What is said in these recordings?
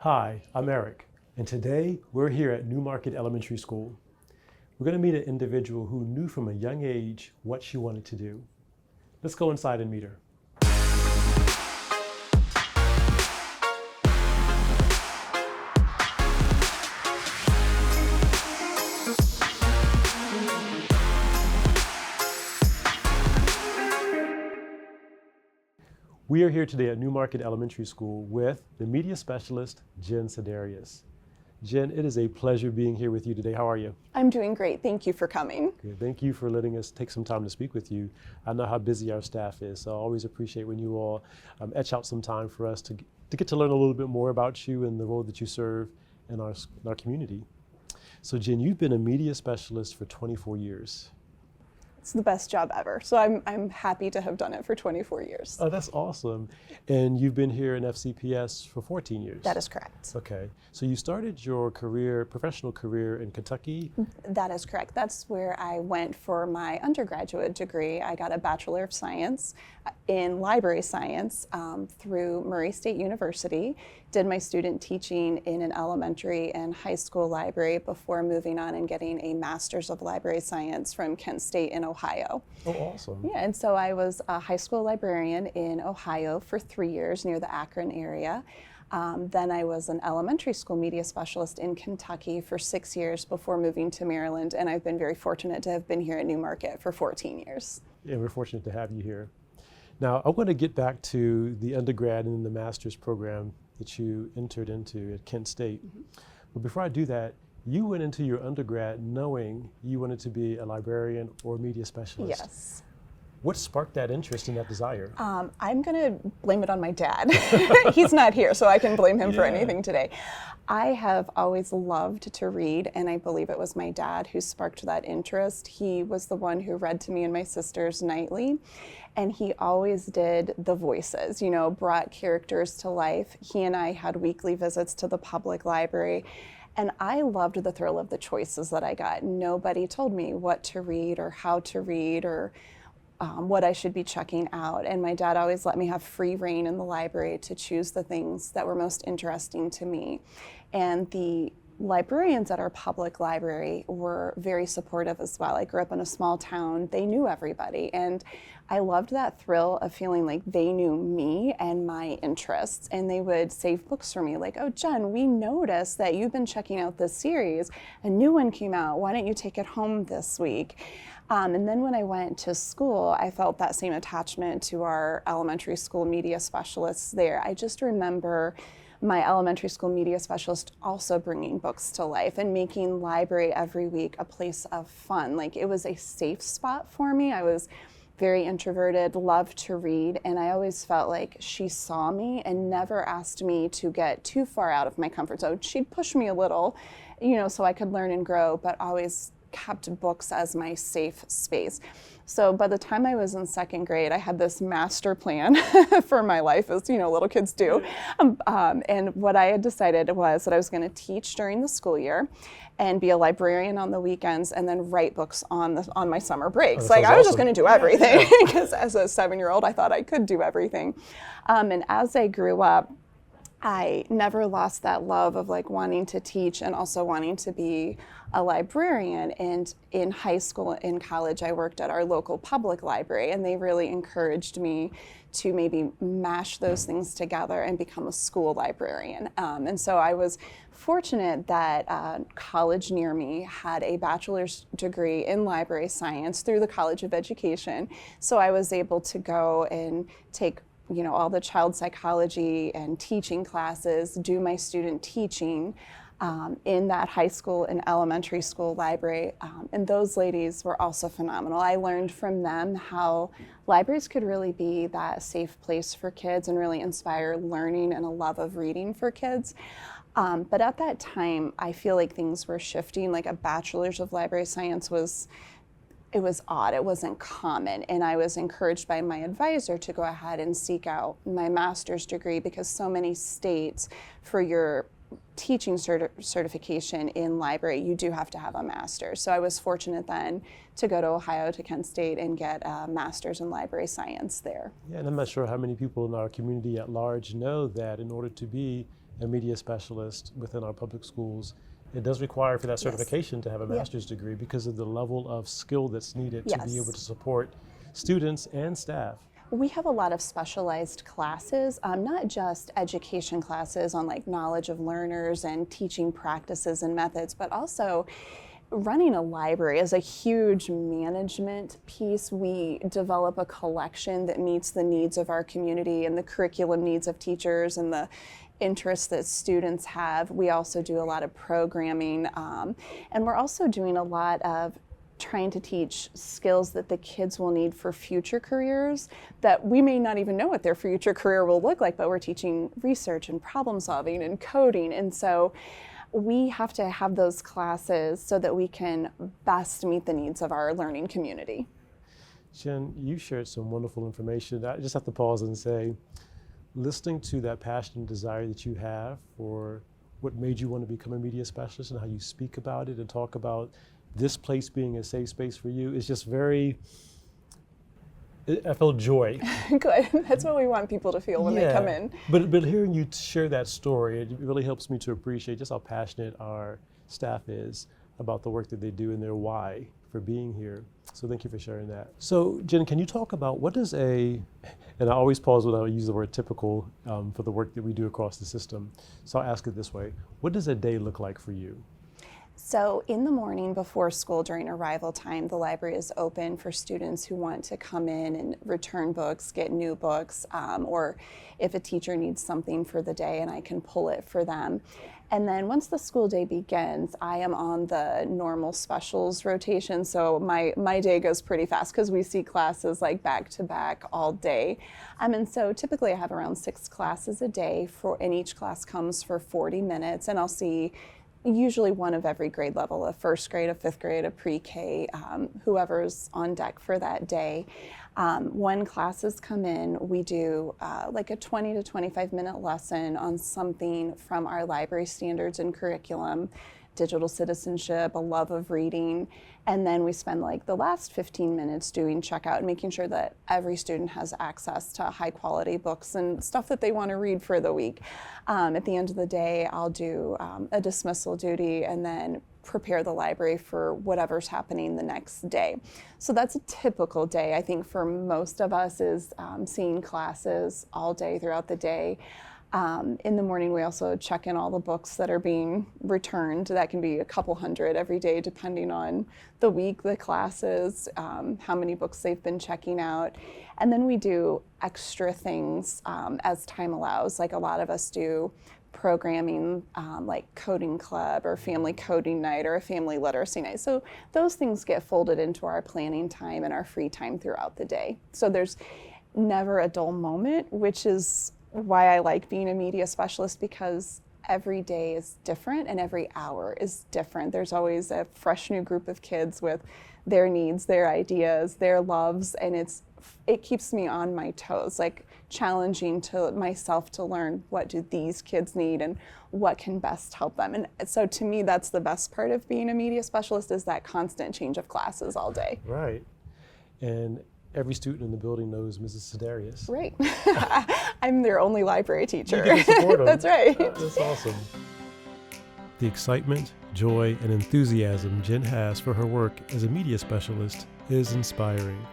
Hi, I'm Eric, and today we're here at Newmarket Elementary School. We're going to meet an individual who knew from a young age what she wanted to do. Let's go inside and meet her. We are here today at Newmarket Elementary School with the media specialist, Jen Sedarius. Jen, it is a pleasure being here with you today. How are you? I'm doing great. Thank you for coming. Good. Thank you for letting us take some time to speak with you. I know how busy our staff is, so I always appreciate when you all etch out some time for us to get to learn a little bit more about you and the role that you serve in our community. So Jen, you've been a media specialist for 24 years. It's the best job ever. So I'm happy to have done it for 24 years. Oh, that's awesome. And you've been here in FCPS for 14 years. That is correct. Okay. So you started your professional career in Kentucky? That is correct. That's where I went for my undergraduate degree. I got a Bachelor of Science in Library Science through Murray State University. Did my student teaching in an elementary and high school library before moving on and getting a Master's of Library Science from Kent State in Ohio. Oh, awesome. Yeah, and so I was a high school librarian in Ohio for 3 years near the Akron area. Then I was an elementary school media specialist in Kentucky for 6 years before moving to Maryland, and I've been very fortunate to have been here at Newmarket for 14 years. Yeah, we're fortunate to have you here. Now, I want to get back to the undergrad and the master's program that you entered into at Kent State. Mm-hmm. But before I do that, you went into your undergrad knowing you wanted to be a librarian or media specialist. Yes. What sparked that interest and that desire? I'm going to blame it on my dad. He's not here, so I can blame him for anything today. I have always loved to read, and I believe it was my dad who sparked that interest. He was the one who read to me and my sisters nightly, and he always did the voices, brought characters to life. He and I had weekly visits to the public library, and I loved the thrill of the choices that I got. Nobody told me what to read or how to read or what I should be checking out. And my dad always let me have free reign in the library to choose the things that were most interesting to me. And the librarians at our public library were very supportive as well. I grew up in a small town. They knew everybody. And I loved that thrill of feeling like they knew me and my interests. And they would save books for me, like, oh, Jen, we noticed that you've been checking out this series. A new one came out. Why don't you take it home this week? And then when I went to school, I felt that same attachment to our elementary school media specialists there. I just remember my elementary school media specialist also bringing books to life and making library every week a place of fun. Like, it was a safe spot for me. I was very introverted, loved to read, and I always felt like she saw me and never asked me to get too far out of my comfort zone. She'd push me a little, so I could learn and grow, but always kept books as my safe space. So by the time I was in second grade, I had this master plan for my life, as little kids do. And what I had decided was that I was going to teach during the school year and be a librarian on the weekends and then write books on my summer breaks. I was just going to do everything because as a 7-year-old, I thought I could do everything. And as I grew up, I never lost that love of wanting to teach and also wanting to be a librarian. And in high school and college, I worked at our local public library, and they really encouraged me to maybe mash those things together and become a school librarian. And so I was fortunate that college near me had a bachelor's degree in library science through the College of Education. So I was able to go and take all the child psychology and teaching classes, do my student teaching in that high school and elementary school library. And those ladies were also phenomenal. I learned from them how libraries could really be that safe place for kids and really inspire learning and a love of reading for kids. But at that time, I feel like things were shifting. Like, a bachelor's of library science was odd. It wasn't common. And I was encouraged by my advisor to go ahead and seek out my master's degree because so many states, for your teaching certification in library, you do have to have a master's. So I was fortunate then to go to Ohio to Kent State and get a master's in library science there. Yeah, and I'm not sure how many people in our community at large know that in order to be a media specialist within our public schools, it does require for that certification to have a master's degree because of the level of skill that's needed to be able to support students and staff. We have a lot of specialized classes, not just education classes on like knowledge of learners and teaching practices and methods, but also running a library is a huge management piece. We develop a collection that meets the needs of our community and the curriculum needs of teachers and the interests that students have. We also do a lot of programming, and we're also doing a lot of trying to teach skills that the kids will need for future careers that we may not even know what their future career will look like, but we're teaching research and problem solving and coding. And so we have to have those classes so that we can best meet the needs of our learning community. Jen, you shared some wonderful information. I just have to pause and say, listening to that passion and desire that you have for what made you want to become a media specialist and how you speak about it and talk about this place being a safe space for you is just very, I felt joy. Good. That's what we want people to feel when they come in. But hearing you share that story, it really helps me to appreciate just how passionate our staff is about the work that they do and their why for being here. So thank you for sharing that. So Jen, can you talk about what does and I always pause when I use the word typical for the work that we do across the system. So I'll ask it this way. What does a day look like for you? So in the morning before school during arrival time, the library is open for students who want to come in and return books, get new books, or if a teacher needs something for the day and I can pull it for them. And then once the school day begins, I am on the normal specials rotation. So my day goes pretty fast because we see classes like back to back all day. And so typically I have around 6 classes a day and each class comes for 40 minutes and I'll see usually one of every grade level, a first grade, a fifth grade, a pre-K, whoever's on deck for that day. When classes come in, we do like a 20 to 25 minute lesson on something from our library standards and curriculum, digital citizenship, a love of reading, and then we spend like the last 15 minutes doing checkout and making sure that every student has access to high quality books and stuff that they want to read for the week. At the end of the day, I'll do a dismissal duty and then prepare the library for whatever's happening the next day. So that's a typical day. I think for most of us is seeing classes all day throughout the day. In the morning, we also check in all the books that are being returned. That can be a couple hundred every day, depending on the week, the classes, how many books they've been checking out. And then we do extra things as time allows. Like a lot of us do programming like coding club or family coding night or a family literacy night. So those things get folded into our planning time and our free time throughout the day. So there's never a dull moment, which is why I like being a media specialist, because every day is different and every hour is different. There's always a fresh new group of kids with their needs, their ideas, their loves, and it keeps me on my toes, like challenging to myself to learn what do these kids need and what can best help them. And so to me, that's the best part of being a media specialist, is that constant change of classes all day. Right. And every student in the building knows Mrs. Sedarius. Right. I'm their only library teacher. You get to support them. That's right. That's awesome. The excitement, joy, and enthusiasm Jen has for her work as a media specialist is inspiring.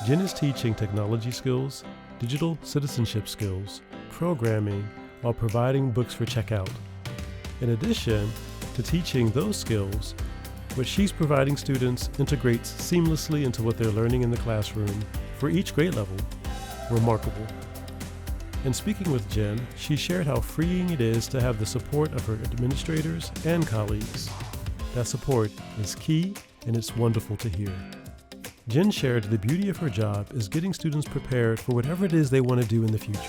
Jen is teaching technology skills, digital citizenship skills, programming, while providing books for checkout. In addition to teaching those skills, what she's providing students integrates seamlessly into what they're learning in the classroom for each grade level. Remarkable. In speaking with Jen, she shared how freeing it is to have the support of her administrators and colleagues. That support is key, and it's wonderful to hear. Jen shared the beauty of her job is getting students prepared for whatever it is they want to do in the future.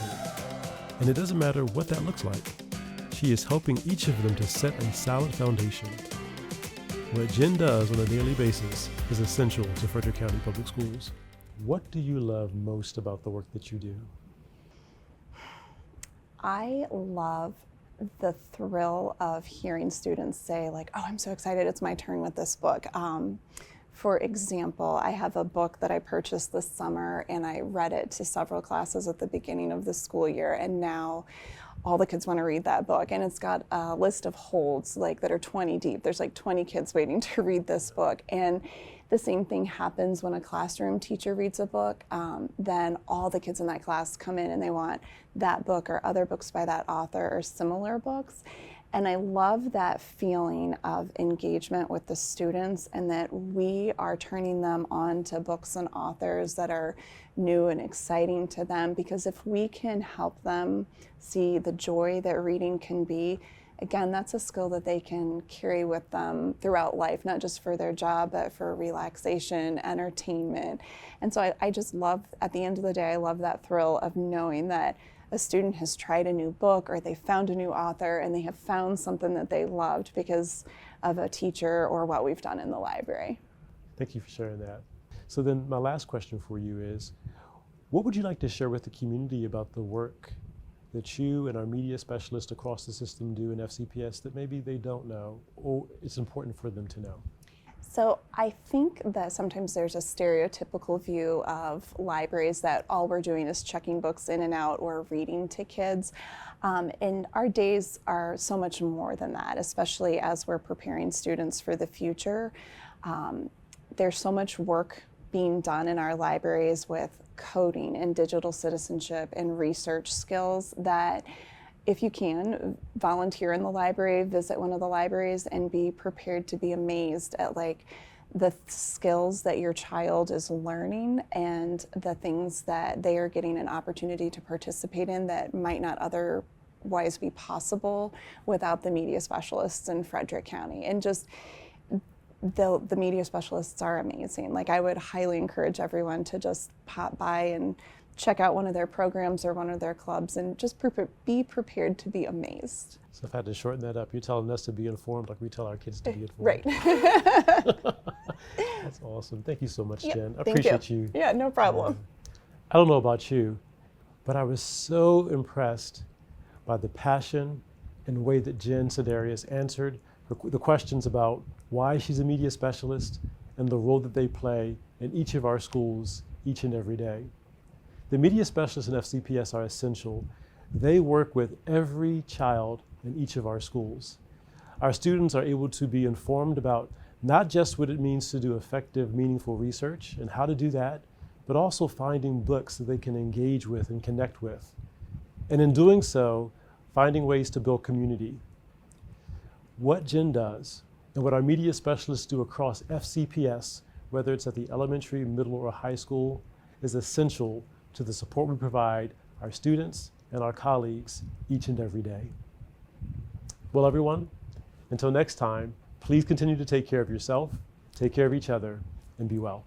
And it doesn't matter what that looks like. She is helping each of them to set a solid foundation. What Jen does on a daily basis is essential to Frederick County Public Schools. What do you love most about the work that you do? I love the thrill of hearing students say like, oh, I'm so excited, it's my turn with this book. For example, I have a book that I purchased this summer and I read it to several classes at the beginning of the school year, and now all the kids want to read that book, and it's got a list of holds that are 20 deep. There's 20 kids waiting to read this book. And the same thing happens when a classroom teacher reads a book. Then all the kids in that class come in and they want that book or other books by that author or similar books. And I love that feeling of engagement with the students, and that we are turning them on to books and authors that are new and exciting to them. Because if we can help them see the joy that reading can be, again, that's a skill that they can carry with them throughout life, not just for their job, but for relaxation, entertainment. And so I just love, at the end of the day, I love that thrill of knowing that a student has tried a new book or they found a new author and they have found something that they loved because of a teacher or what we've done in the library. Thank you for sharing that. So then my last question for you is, what would you like to share with the community about the work that you and our media specialists across the system do in FCPS that maybe they don't know, or it's important for them to know? So I think that sometimes there's a stereotypical view of libraries that all we're doing is checking books in and out or reading to kids. And our days are so much more than that, especially as we're preparing students for the future. There's so much work being done in our libraries with coding and digital citizenship and research skills that, if you can, volunteer in the library, visit one of the libraries, and be prepared to be amazed at the skills that your child is learning and the things that they are getting an opportunity to participate in that might not otherwise be possible without the media specialists in Frederick County. And just the media specialists are amazing. I would highly encourage everyone to just pop by and check out one of their programs or one of their clubs and just be prepared to be amazed. So if I had to shorten that up, you're telling us to be informed like we tell our kids to be informed. Right. That's awesome. Thank you so much, Yeah, Jen. I thank appreciate you. Yeah, no problem. I don't know about you, but I was so impressed by the passion and the way that Jen Sedarius answered the questions about why she's a media specialist and the role that they play in each of our schools each and every day. The media specialists in FCPS are essential. They work with every child in each of our schools. Our students are able to be informed about not just what it means to do effective, meaningful research and how to do that, but also finding books that they can engage with and connect with. And in doing so, finding ways to build community. What Jen does and what our media specialists do across FCPS, whether it's at the elementary, middle, or high school, is essential to the support we provide our students and our colleagues each and every day. Well, everyone, until next time, please continue to take care of yourself, take care of each other, and be well.